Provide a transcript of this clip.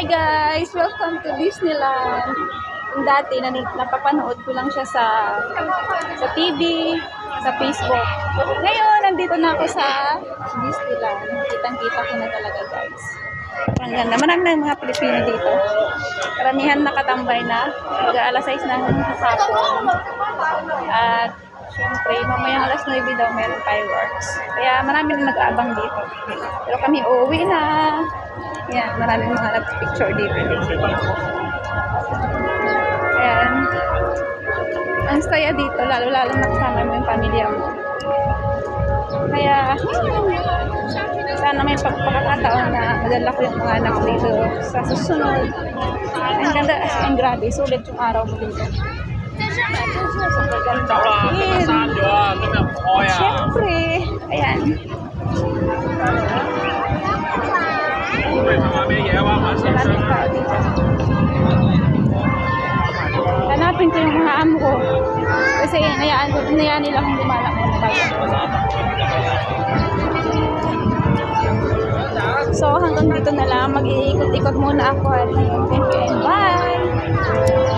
Hi guys! Welcome to Disneyland. Yung dati, napapanood ko lang siya sa TV, sa Facebook. Ngayon, nandito na ako sa Disneyland. Kitang-kita ko na talaga guys. Ang ganda. Marami na mga Pilipino dito. Karamihan nakatambay na. Mag-aalas 6 ng hapon. At syempre, mamayang alas 9 daw meron fireworks. Kaya marami na nag-aabang dito. Pero kami uuwi na. Yan, maraming mga nag-picture dito. Ayan. Ang saya dito, lalo-lalo na kasama mo yung pamilya mo. Kaya, sana may pagkakataon na madala ko yung mga anak dito sa susunod. Ang ganda, ang grabe, sulit yung araw mo dito. Super ganda. Siyempre, ayan. Hanapin ko yung mga amo ko. Kasi nayaan nila akong lumalak ng bago. So hanggang dito na lang. Mag-iikot-ikot muna ako. At bye!